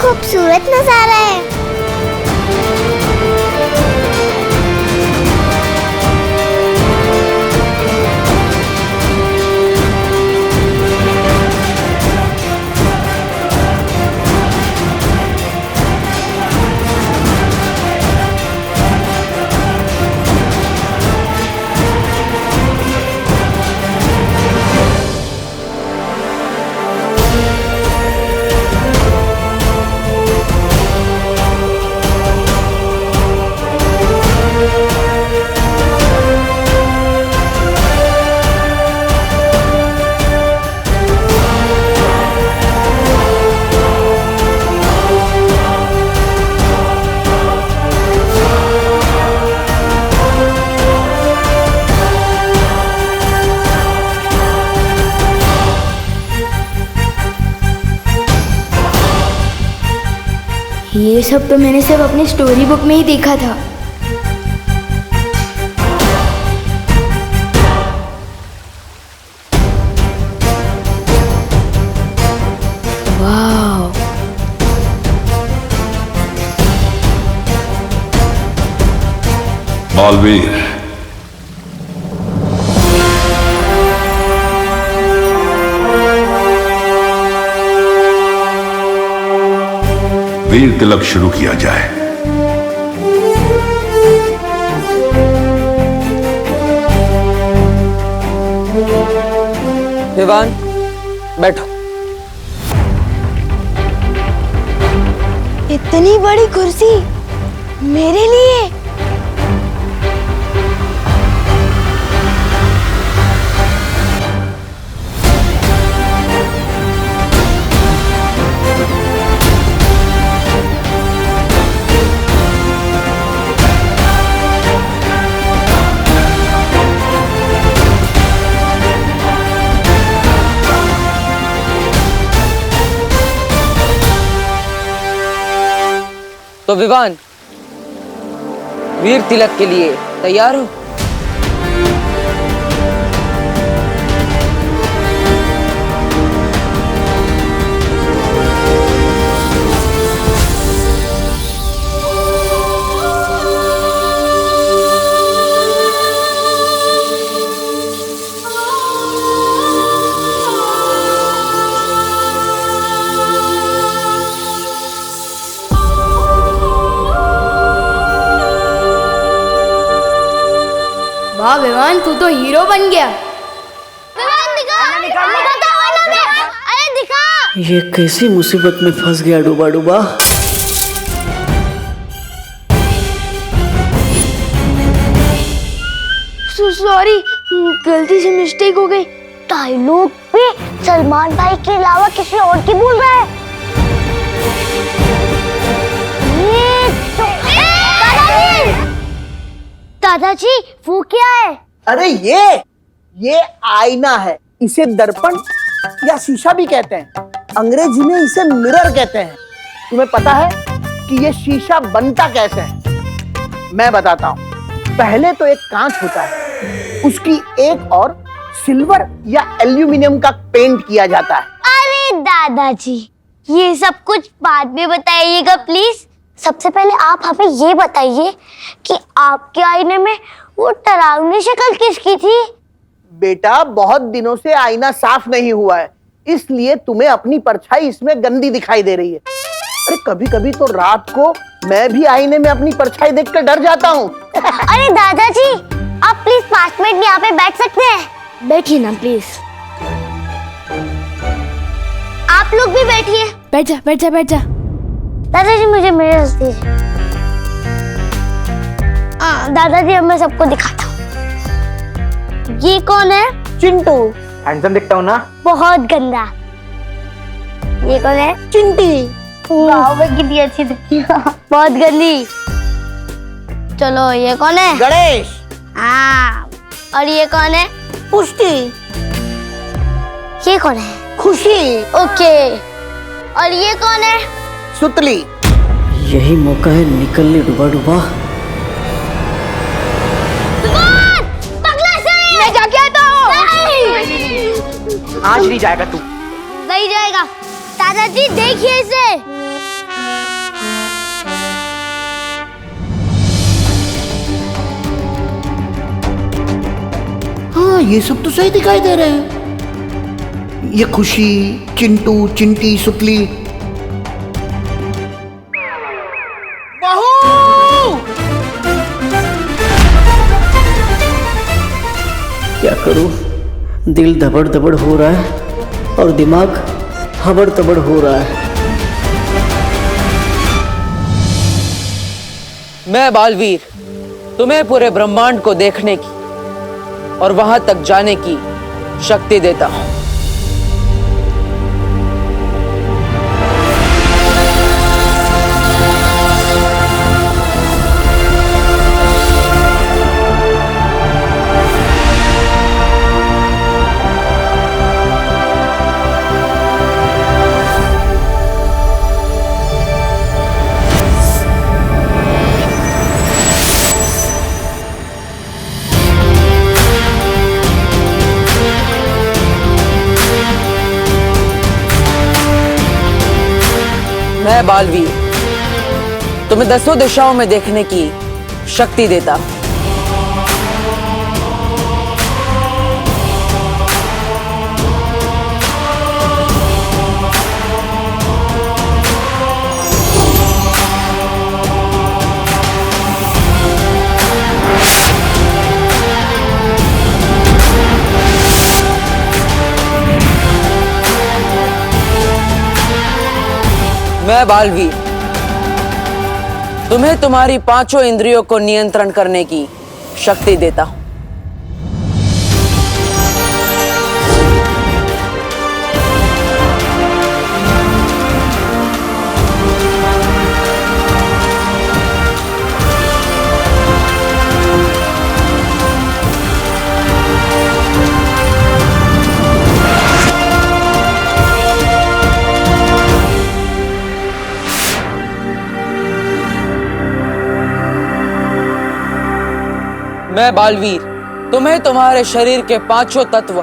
खूबसूरत नजारा है। ये सब तो मैंने सब अपनी स्टोरी बुक में ही देखा था। वाह, बालवीर, वीर तिलक शुरू किया जाए। विवान, बैठो। इतनी बड़ी कुर्सी मेरे लिए? तो विवान, वीर तिलक के लिए तैयार हो? वाह विवान, तू तो हीरो बन गया। अरे दिखा। ये कैसी मुसीबत में फंस गया डूबा डूबा। सॉरी, गलती से मिस्टेक हो गई। डायलॉग पे सलमान भाई के अलावा किसी और की बोल रहा है। दादाजी वो क्या है? अरे ये आईना है। इसे दर्पण या शीशा भी कहते हैं। अंग्रेजी में इसे मिरर कहते हैं। तुम्हें पता है कि ये शीशा बनता कैसे है? मैं बताता हूँ। पहले तो एक कांच होता है, उसकी एक और सिल्वर या एल्यूमिनियम का पेंट किया जाता है। अरे दादाजी ये सब कुछ बाद में बताइएगा प्लीज। सबसे पहले आप हमें ये बताइए कि आपके आईने में वो डरावनी शक्ल किसकी थी? बेटा, बहुत दिनों से आईना साफ नहीं हुआ है, इसलिए तुम्हें अपनी परछाई इसमें गंदी दिखाई दे रही है। अरे कभी कभी तो रात को मैं भी आईने में अपनी परछाई देखकर डर जाता हूँ। अरे दादाजी आप प्लीज 5 मिनट यहाँ पे बैठ सकते हैं? बैठिए ना प्लीज। आप लोग भी बैठिए। बैठ जा बैठ जा बैठ जा। दादाजी मुझे मिरर दीजिए। दादाजी अब मैं सबको दिखाता हूँ। ये कौन है? चिंटू। हैंडसम दिखता हूँ ना? बहुत गंदा। ये कौन है? चिंटी। वाह वो कितनी अच्छी दिखती है। बहुत गंदी। चलो ये कौन है? गणेश। हाँ। और ये कौन है? पुष्टि। ये कौन है? खुशी। ओके। और ये कौन है? सुतली। यही मौका है निकलने डूबा डूबा। मैं जाके आता हूँ। आज नहीं जाएगा तू। नहीं जाएगा। दादाजी देखिए इसे। हाँ, ये सब तो सही दिखाई दे रहे हैं। ये खुशी, चिंटू, चिंटी, सुतली। बहू! क्या करूं? दिल धबड़ धबड़ हो रहा है और दिमाग हबड़ तबड़ हो रहा है। मैं बालवीर तुम्हें पूरे ब्रह्मांड को देखने की और वहां तक जाने की शक्ति देता हूं। मैं बालवीर तुम्हें 10 दिशाओं में देखने की शक्ति देता हूं। मैं बालवीर तुम्हें तुम्हारी 5 इंद्रियों को नियंत्रण करने की शक्ति देता हूं। मैं बालवीर तुम्हें तुम्हारे शरीर के 5 तत्व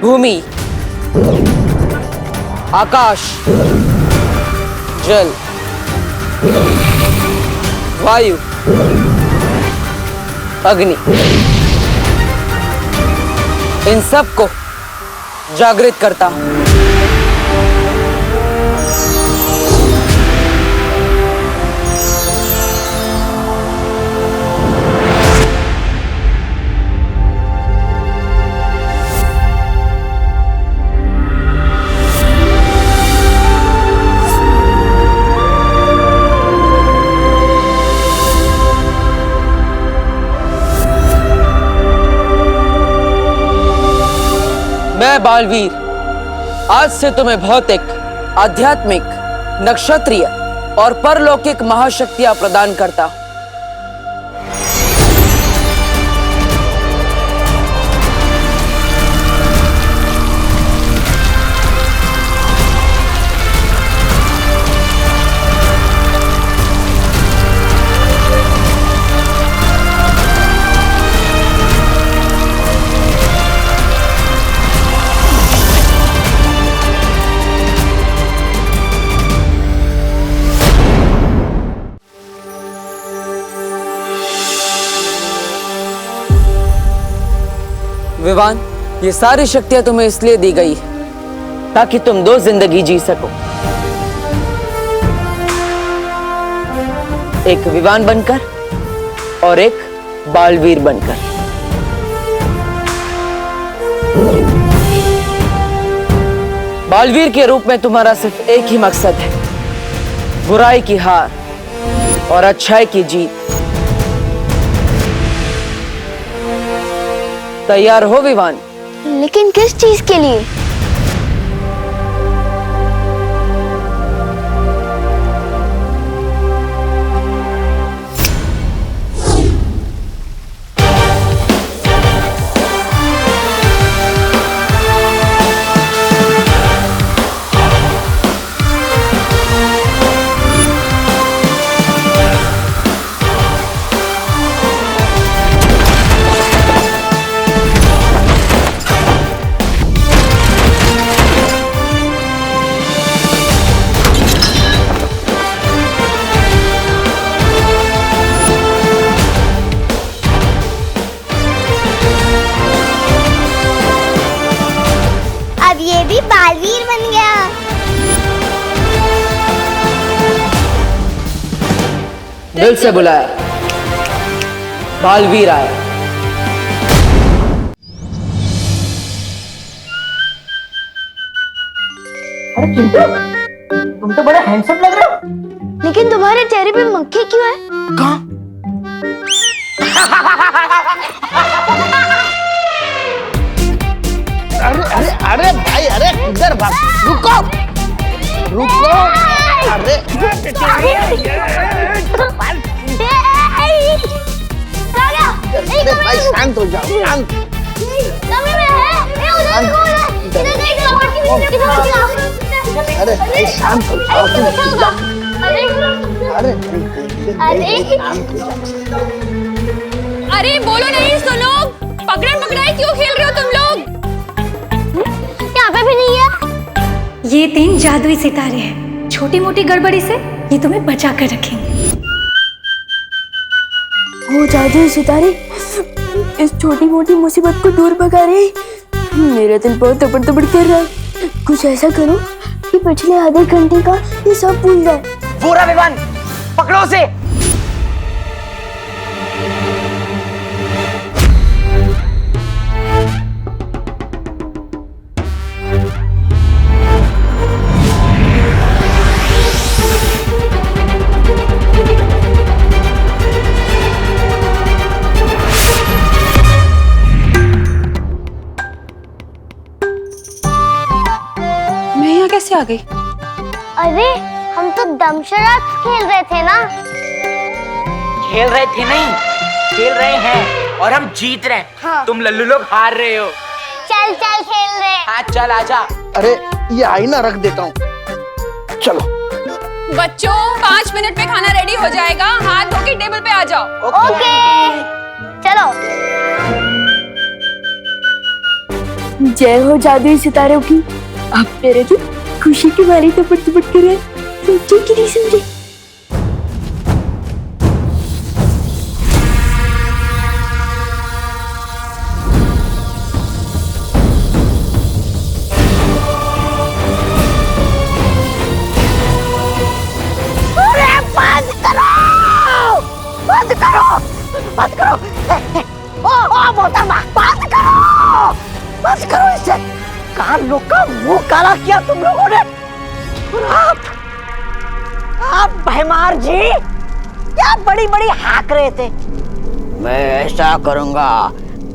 भूमि, आकाश, जल, वायु, अग्नि, इन सब को जागृत करता हूं। मैं बालवीर आज से तुम्हें भौतिक, आध्यात्मिक, नक्षत्रीय और परलौकिक महाशक्तियां प्रदान करता हूं। विवान, ये सारी शक्तियां तुम्हें इसलिए दी गई ताकि तुम 2 जिंदगी जी सको, एक विवान बनकर और एक बालवीर बनकर। बालवीर के रूप में तुम्हारा सिर्फ एक ही मकसद है, बुराई की हार और अच्छाई की जीत। तैयार हो विवान? लेकिन किस चीज के लिए? अब ये भी बालवीर बन गया। दिल से बुलाया, बालवीर आया। अरे चिंटू, तुम तो बड़े हैंडसम लग रहे हो। लेकिन तुम्हारे चेहरे पे मक्खी क्यों है? कहाँ? अरे अरे अरे भाई, अरे इधर भाग, रुको रुको। अरे अरे भाई शांत हो जाओ, शांत। अरे भाई शांत हो जाओ, अरे शांत हो जाओ। अरे बोलो नहीं, सुनो। पकड़न पकड़ाई क्यों खेल रहे हो तुम लोग? यहाँ पे भी नहीं है। ये 3 जादुई सितारे हैं, छोटी मोटी गड़बड़ी से ये तुम्हें बचा कर रखेंगे। वो जादुई सितारे इस छोटी मोटी मुसीबत को दूर भगा रहे। मेरा दिल बहुत तपड़ तपड़ कर रहा है। कुछ ऐसा करो कि पिछले आधे घंटे का ये सब भूल जाए। पूरा विवान, पकड़ो उसे। मैं यहाँ कैसे आ गई? अरे हम तो दमशराज खेल रहे थे ना। खेल रहे थे नहीं, खेल रहे हैं और हम जीत रहे हैं। हाँ। तुम लल्लू लोग हार रहे हो। चल चल खेल रहे। हाँ चल आजा। अरे ये आईना रख देता हूँ, चलो। बच्चों 5 मिनट में खाना रेडी हो जाएगा, हाथ धो के टेबल पे आ जाओ। ओके चलो। जय हो जादुई सितारों की। अब मेरे दिल खुशी की मारी तपड़ तपड़ कर रहे। सोचे कि नहीं समझे। बंद करो, बंद करो। ओ मोहतरमा, बंद करो, बंद करो इसे। कान लोग का मुंह काला किया तुम लोगों ने। और आप भैमार जी क्या बड़ी बड़ी हाक रहे थे। मैं ऐसा करूंगा,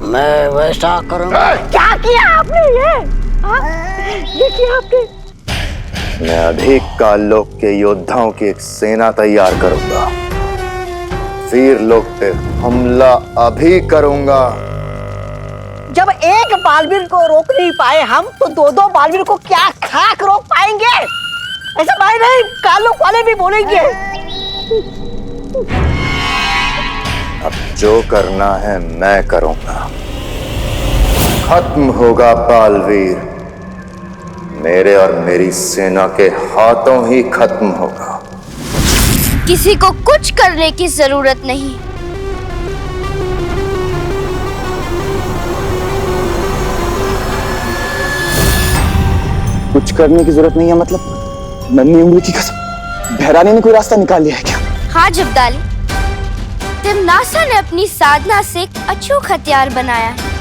मैं वैसा करूंगा। क्या किया आपने ये? देखिए आपने। मैं अधिक काल लोक के योद्धाओं की एक सेना तैयार करूंगा। वीर लोक पे हमला अभी करूंगा। जब एक बालवीर को रोक नहीं पाए हम, तो 2-2 बालवीर को क्या खाक रोक पाएंगे? ऐसा भाई नहीं, कालों वाले भी बोलेंगे। अब जो करना है मैं करूंगा। खत्म होगा बालवीर, मेरे और मेरी सेना के हाथों ही खत्म होगा। किसी को कुछ करने की जरूरत नहीं। करने की जरूरत नहीं है, मतलब नन्ही उंगली की कसम, भैरानी ने कोई रास्ता निकाल लिया है क्या? हाँ जब्दाली, तिमनासा ने अपनी साधना से एक अचूक हथियार बनाया है।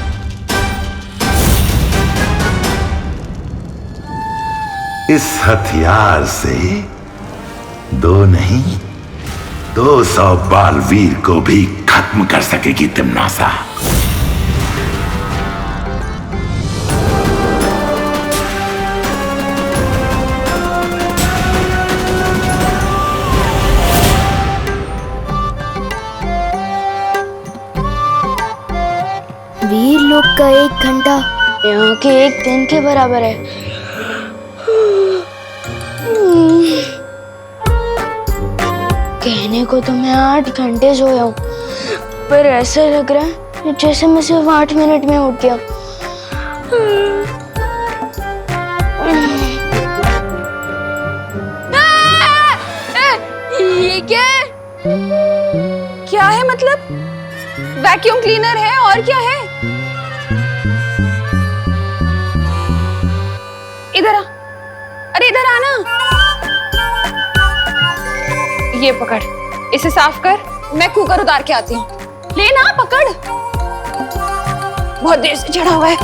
इस हथियार से 2 नहीं 200 बालवीर को भी खत्म कर सकेगी तिमनासा। वीर लोग का 1 घंटा यहाँ के 1 दिन के बराबर है। कहने को तो मैं 8 घंटे सोया हूँ, पर ऐसा लग रहा है जैसे मैं सिर्फ 8 मिनट में उठ गया। ये क्या है? मतलब वैक्यूम क्लीनर है और क्या है? इधर आ, अरे इधर आना। ये पकड़, इसे साफ कर, मैं कुकर उतार के आती हूँ। लेना, पकड़, बहुत देर से चढ़ा हुआ है।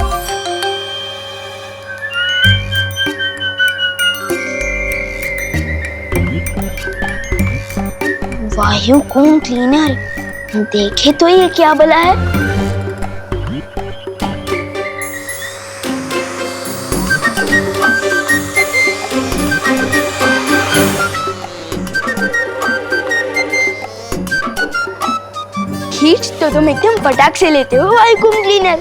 वायुकुम क्लीनर, देखे तो ये क्या भला है। खींच तो तुम एकदम फटाक से लेते हो वायुकुम क्लीनर,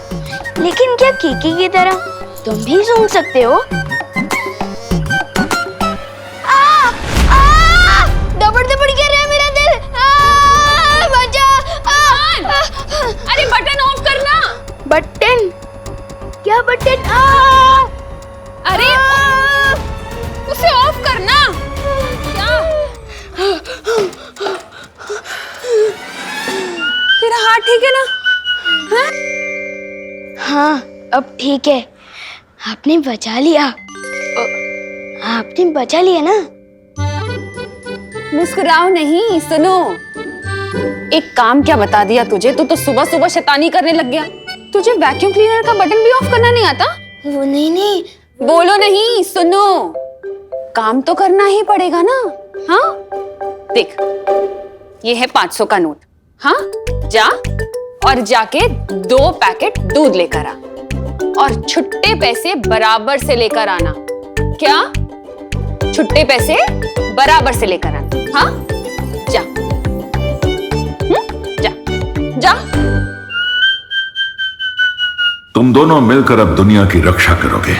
लेकिन क्या कीकी की तरह तुम भी सूंघ सकते हो? दबड़ दबड़ कर रहा है मेरा दिल। बचा। अरे बटन ऑफ करना। बटन? क्या बटन? अरे उसे ऑफ करना। क्या? तेरा हाथ ठीक है ना? हाँ, अब ठीक है। आपने बचा लिया। आपने बचा लिया ना? मुस्कुराओ नहीं, सुनो। एक काम क्या बता दिया तुझे? तू तो सुबह सुबह शैतानी करने लग गया। तुझे वैक्यूम क्लीनर का बटन भी ऑफ करना नहीं आता? वो नहीं। बोलो नहीं, सुनो। काम तो करना ही पड़ेगा ना। हाँ, देख, ये है 500 का नोट। हाँ, जा और जाके 2 पैकेट दूध लेकर आ और छुट्टे पैसे बराबर से लेकर आना। क्या? छुट्टे पैसे बराबर से लेकर आना। हाँ, जा। जा जा। तुम दोनों मिलकर अब दुनिया की रक्षा करोगे।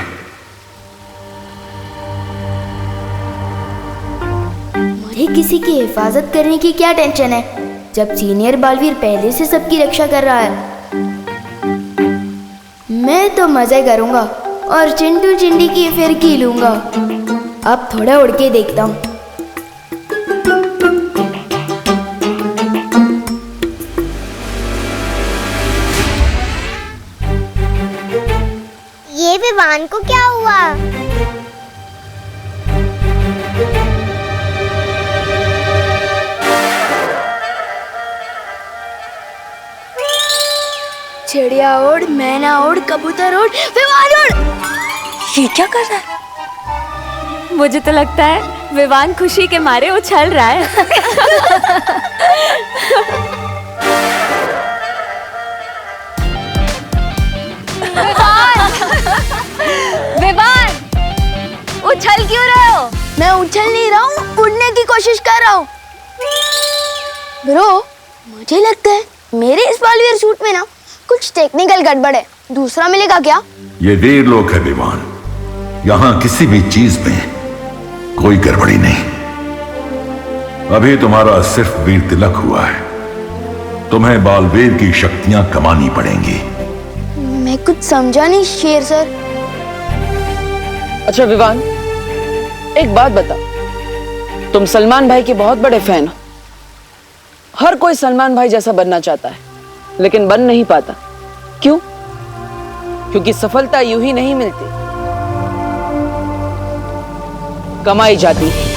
मुझे किसी की हिफाजत करने की क्या टेंशन है, जब सीनियर बालवीर पहले से सबकी रक्षा कर रहा है। मैं तो मजे करूंगा और चिंटू चिंडी की फिरकी लूंगा। अब थोड़ा उड़ के देखता हूँ। ये विवान को क्या हुआ? चिड़िया उड़, मैना उड़, कबूतर उड़, विवान उड़। ये क्या कर रहा है? मुझे तो लगता है विवान खुशी के मारे उछल रहा है। विवान, उछल क्यों रहे हो? मैं उछल नहीं रहा हूँ, उड़ने की कोशिश कर रहा हूँ। ब्रो, मुझे लगता है मेरे इस बालवीर सूट में ना कुछ टेक्निकल गड़बड़ है। दूसरा मिलेगा क्या? ये वीर लोक है विमान, यहाँ किसी भी चीज में कोई गड़बड़ी नहीं। अभी तुम्हारा सिर्फ वीर तिलक हुआ है, तुम्हें बालवीर की शक्तियां कमानी पड़ेंगी। मैं कुछ समझा नहीं शेर सर। अच्छा विवान, एक बात बता, तुम सलमान भाई के बहुत बड़े फैन हो। हर कोई सलमान भाई जैसा बनना चाहता है, लेकिन बन नहीं पाता। क्यों? क्योंकि सफलता यूं ही नहीं मिलती। कमाई जाती है।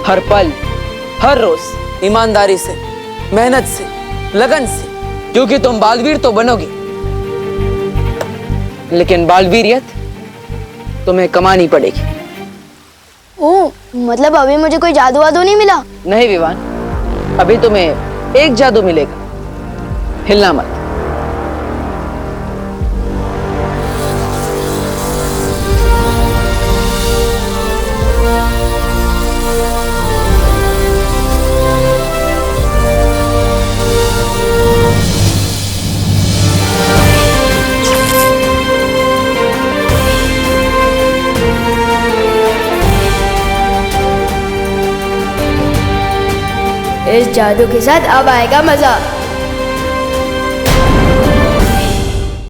हर पल, हर रोज ईमानदारी से, मेहनत से, लगन से, क्योंकि तुम बालवीर तो बनोगे, लेकिन बालवीरियत तुम्हें कमानी पड़ेगी। ओ, मतलब अभी मुझे कोई जादू वादू नहीं मिला? नहीं विवान, अभी तुम्हें एक जादू मिलेगा, हिलना मत। इस जादू के साथ अब आएगा मजा।